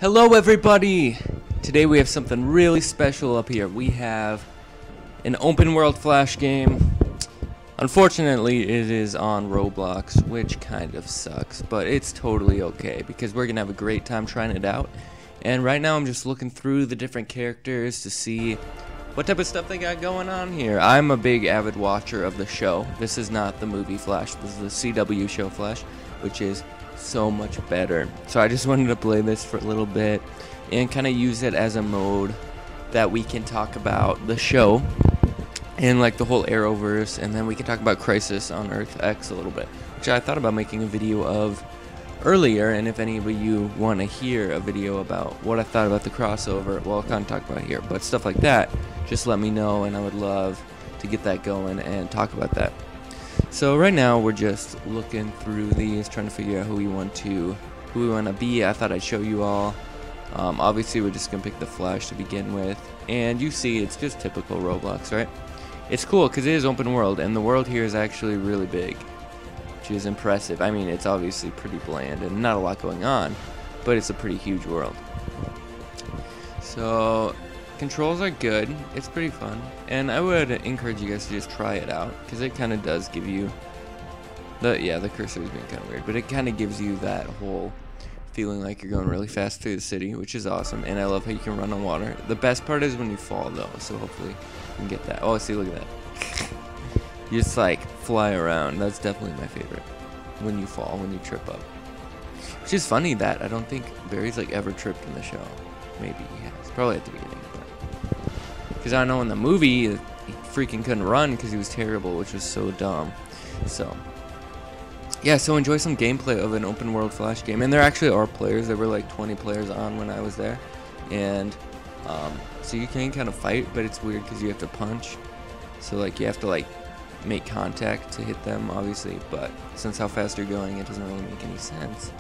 Hello everybody! Today we have something really special up here. We have an open world Flash game. Unfortunately, it is on Roblox, which kind of sucks, but it's totally okay because we're gonna have a great time trying it out. And right now I'm just looking through the different characters to see what type of stuff they got going on here. I'm a big avid watcher of the show. This is not the movie Flash, this is the CW show Flash, which is so much better. So I just wanted to play this for a little bit and kind of use it as a mode that we can talk about the show and like the whole Arrowverse, and then we can talk about Crisis on Earth X a little bit, which I thought about making a video of earlier. And if any of you want to hear a video about what I thought about the crossover, well, I'll kind of talk about here, but stuff like that, just let me know and I would love to get that going and talk about that. So right now we're just looking through these, trying to figure out who we want to be. I thought I'd show you all. Obviously we're just gonna pick the Flash to begin with, and you see it's just typical Roblox, right? It's cool because it is open world, and the world here is actually really big, which is impressive. I mean, it's obviously pretty bland and not a lot going on, but it's a pretty huge world. So controls are good, it's pretty fun, and I would encourage you guys to just try it out because it kind of does give you the cursor is being kind of weird, but it kind of gives you that whole feeling like you're going really fast through the city, which is awesome. And I love how you can run on water. The best part is when you fall though, so hopefully you can get that. Oh, see, look at that. You just like fly around. That's definitely my favorite, when you fall, when you trip up, which is funny that I don't think Barry's like ever tripped in the show. Maybe he has, probably at the beginning, because I know in the movie he freaking couldn't run because he was terrible, which was so dumb. So yeah, so enjoy some gameplay of an open world Flash game. And there actually are players. There were like 20 players on when I was there, and so you can kind of fight, but it's weird because you have to punch, so like you have to like make contact to hit them, obviously, but since how fast you're going, it doesn't really make any sense,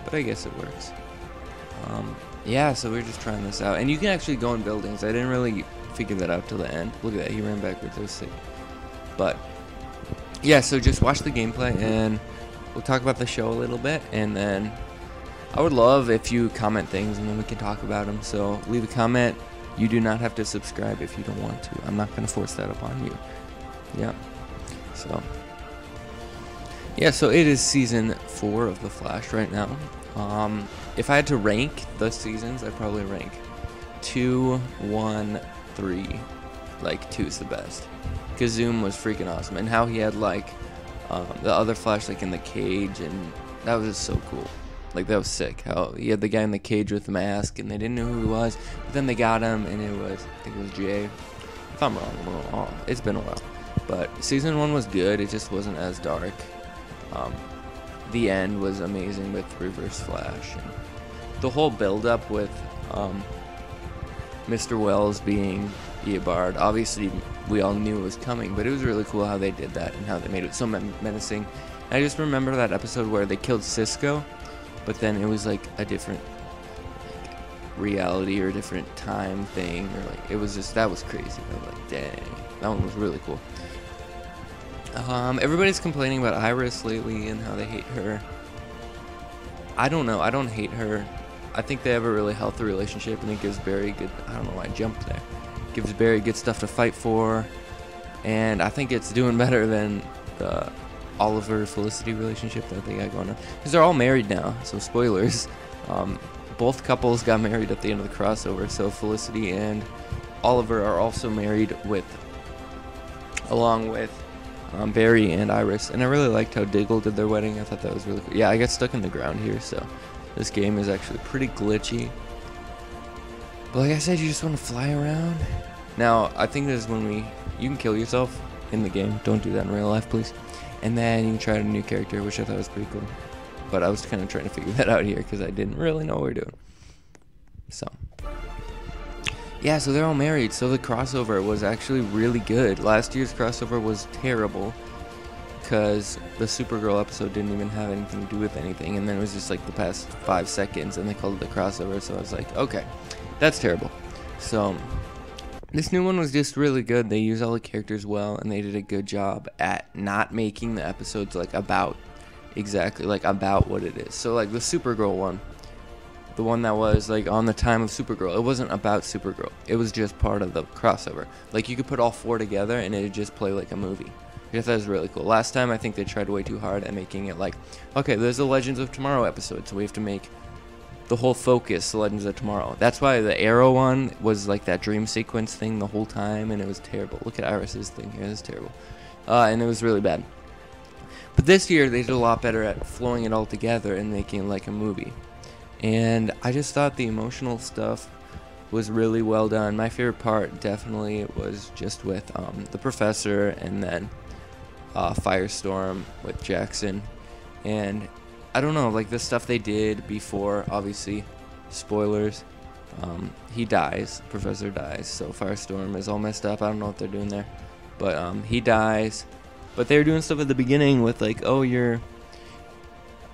but I guess it works. Yeah, so we're just trying this out, and you can actually go in buildings. I didn't really figure that out till the end. Look at that, he ran backwards. That was sick. But yeah, so just watch the gameplay and we'll talk about the show a little bit, and then I would love if you comment things and then we can talk about them. So leave a comment. You do not have to subscribe if you don't want to. I'm not going to force that upon you. Yeah. So yeah, so it is season 4 of The Flash right now. If I had to rank the seasons, I'd probably rank 2, 1, 3. Like 2 is the best, because Zoom was freaking awesome, and how he had like the other Flash like in the cage, and that was just so cool. Like that was sick, how he had the guy in the cage with the mask and they didn't know who he was, but then they got him and it was, I think it was Jay. If I'm wrong, it's been a while. But season 1 was good, it just wasn't as dark. The end was amazing with Reverse Flash, and the whole build up with Mr. Wells being Eobard. Obviously we all knew it was coming, but it was really cool how they did that and how they made it so menacing. And I just remember that episode where they killed Cisco, but then it was like a different like reality or a different time thing, or like it was just, that was crazy. I was like, dang, that one was really cool. Everybody's complaining about Iris lately and how they hate her. I don't know, I don't hate her. I think they have a really healthy relationship, and it gives Barry good, I don't know why I jumped there, gives Barry good stuff to fight for, and I think it's doing better than the Oliver Felicity relationship that they got going on, because they're all married now. So spoilers, both couples got married at the end of the crossover. So Felicity and Oliver are also married along with Barry and Iris, and I really liked how Diggle did their wedding. I thought that was really cool. Yeah, I got stuck in the ground here, so this game is actually pretty glitchy. But like I said, you just want to fly around. Now, I think this is when you can kill yourself in the game. Don't do that in real life, please. And then you can try out a new character, which I thought was pretty cool. But I was kind of trying to figure that out here because I didn't really know what we were doing. So yeah, so they're all married. So the crossover was actually really good. Last year's crossover was terrible because the Supergirl episode didn't even have anything to do with anything, and then it was just like the past 5 seconds and they called it the crossover. So I was like, okay, that's terrible. So this new one was just really good. They used all the characters well, and they did a good job at not making the episodes like about exactly like about what it is. So like the Supergirl one, the one that was like on the time of Supergirl. It wasn't about Supergirl. It was just part of the crossover. Like you could put all 4 together and it'd just play like a movie. I thought that was really cool. Last time I think they tried way too hard at making it like, okay, there's a Legends of Tomorrow episode, so we have to make the whole focus the Legends of Tomorrow. That's why the Arrow one was like that dream sequence thing the whole time, and it was terrible. Look at Iris's thing here. It's terrible. And it was really bad. But this year they did a lot better at flowing it all together and making it like a movie. And I just thought the emotional stuff was really well done. My favorite part definitely was just with the professor, and then Firestorm with Jackson. And I don't know, like the stuff they did before, obviously, spoilers, he dies, Professor dies, so Firestorm is all messed up. I don't know what they're doing there, but he dies. But they were doing stuff at the beginning with like, oh,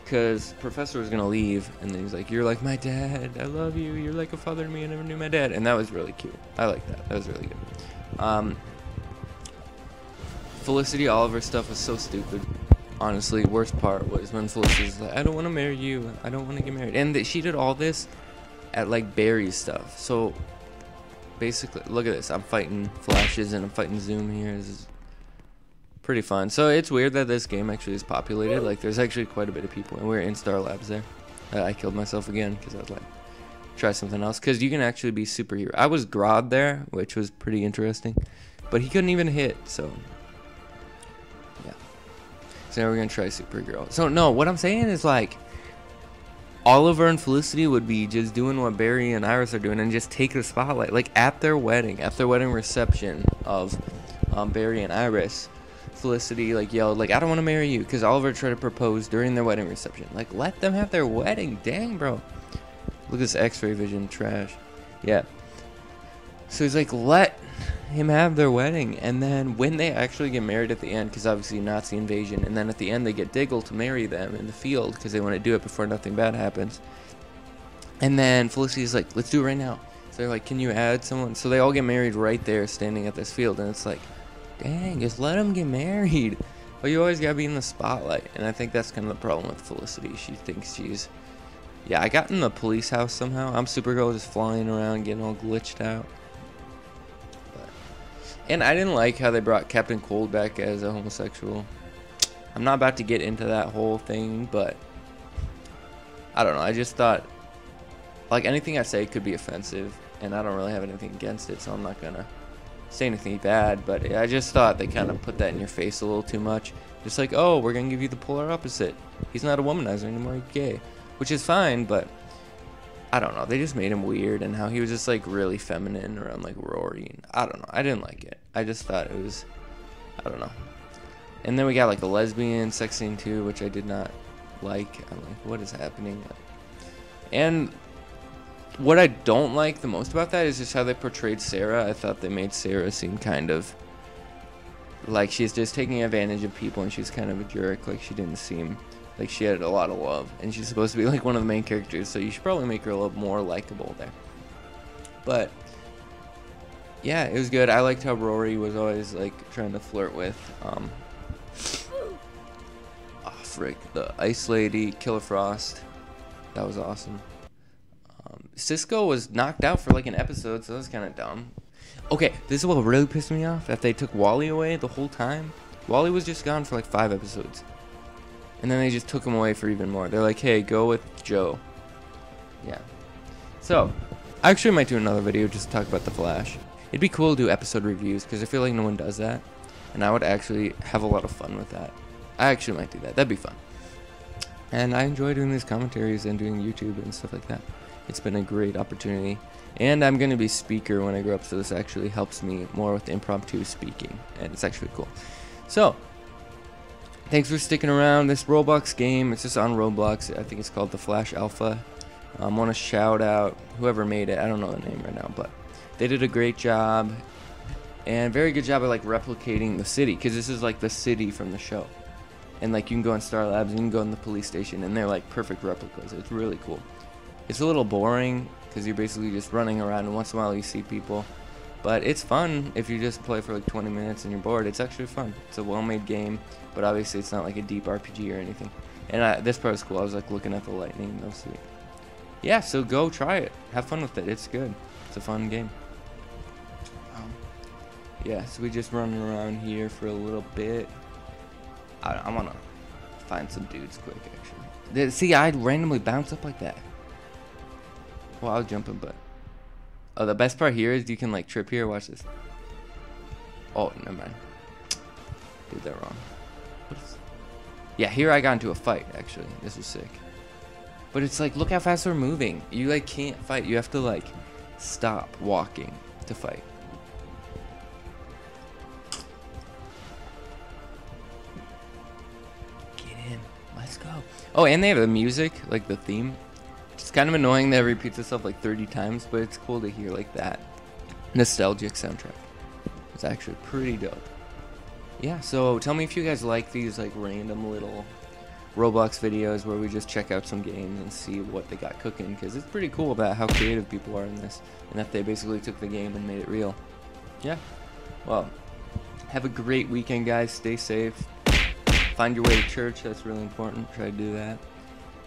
because Professor was gonna leave, and then he's like, you're like my dad, I love you, you're like a father to me, I never knew my dad. And that was really cute. I like that. That was really good. Felicity Oliver stuff was so stupid. Honestly, worst part was when Felicity's like, I don't want to marry you, I don't want to get married. And she did all this at like Barry's stuff. So basically, look at this. I'm fighting flashes and I'm fighting Zoom here. This is pretty fun. So it's weird that this game actually is populated. Like there's actually quite a bit of people, and we're in Star Labs there. I killed myself again because I was like, try something else, because you can actually be superhero. I was Grodd there, which was pretty interesting, but he couldn't even hit. So yeah. So now we're gonna try Supergirl. So no, what I'm saying is like Oliver and Felicity would be just doing what Barry and Iris are doing and just take the spotlight. Like at their wedding reception of Barry and Iris, Felicity like yelled like, I don't want to marry you, because Oliver tried to propose during their wedding reception. Like, let them have their wedding. Dang, bro. Look at this X-ray vision trash. Yeah. So he's like, let him have their wedding. And then when they actually get married at the end, because obviously Nazi invasion, and then at the end they get Diggle to marry them in the field because they want to do it before nothing bad happens. And then Felicity's like, let's do it right now. So they're like, can you add someone? So they all get married right there standing at this field, and it's like, dang, just let them get married. But you always gotta be in the spotlight, and I think that's kind of the problem with Felicity. She thinks she's, yeah, I got in the police house somehow. I'm Supergirl, just flying around, getting all glitched out. And I didn't like how they brought Captain Cold back as a homosexual. I'm not about to get into that whole thing, but I don't know. I just thought, like, anything I say could be offensive, and I don't really have anything against it, so I'm not gonna say anything bad. But I just thought they kind of put that in your face a little too much. Just like, oh, we're gonna give you the polar opposite. He's not a womanizer anymore, he's gay. Which is fine, but I don't know. They just made him weird, and how he was just like really feminine around like Rory. And I don't know. I didn't like it. I just thought it was, I don't know. And then we got like a lesbian sex scene too, which I did not like. I'm like, what is happening? And what I don't like the most about that is just how they portrayed Sarah. I thought they made Sarah seem kind of like she's just taking advantage of people, and she's kind of a jerk. Like she didn't seem like she had a lot of love, and she's supposed to be like one of the main characters, so you should probably make her a little more likable there. But yeah, it was good. I liked how Rory was always like trying to flirt with the Ice Lady, Killer Frost. That was awesome. Cisco was knocked out for like an episode, so that was kind of dumb. Okay, this is what really pissed me off, that they took Wally away the whole time. Wally was just gone for like 5 episodes. And then they just took him away for even more. They're like, hey, go with Joe. Yeah. So, I actually might do another video just to talk about The Flash. It'd be cool to do episode reviews, because I feel like no one does that. And I would actually have a lot of fun with that. I actually might do that. That'd be fun. And I enjoy doing these commentaries and doing YouTube and stuff like that. It's been a great opportunity. And I'm going to be speaker when I grow up, so this actually helps me more with impromptu speaking. And it's actually cool. So, thanks for sticking around. This Roblox game, it's just on Roblox. I think it's called The Flash Alpha. I want to shout out whoever made it. I don't know the name right now, but they did a great job. And very good job of like replicating the city, because this is like the city from the show. And like you can go in Star Labs, you can go in the police station, and they're like perfect replicas. It's really cool. It's a little boring, because you're basically just running around, and once in a while you see people. But it's fun if you just play for like 20 minutes and you're bored. It's actually fun. It's a well-made game, but obviously it's not like a deep RPG or anything. And this part was cool. I was like looking at the lightning. That was sweet. yeah, so go try it. Have fun with it. It's good. It's a fun game. Yeah, so we just running around here for a little bit. I want to find some dudes quick, actually. See, I'd randomly bounce up like that. Well, I was jumping, but... Oh, the best part here is you can, like, trip here. Watch this. Oh, never mind. Did that wrong. Yeah, here I got into a fight, actually. This was sick. But it's like, look how fast we're moving. You, like, can't fight. You have to, like, stop walking to fight. Let's go. Oh, and they have the music, like the theme. It's kind of annoying that it repeats itself like 30 times, but it's cool to hear like that nostalgic soundtrack. It's actually pretty dope. Yeah, so tell me if you guys like these like random little Roblox videos where we just check out some games and see what they got cooking, because it's pretty cool about how creative people are in this and that they basically took the game and made it real. Yeah. Well, have a great weekend, guys. Stay safe. Find your way to church. That's really important. Try to do that.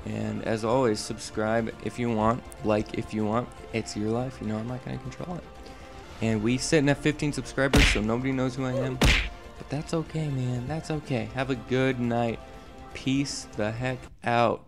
And as always, subscribe if you want. Like if you want. It's your life. You know, I'm not going to control it. And we sitting at 15 subscribers, so nobody knows who I am. But that's okay, man. That's okay. Have a good night. Peace the heck out.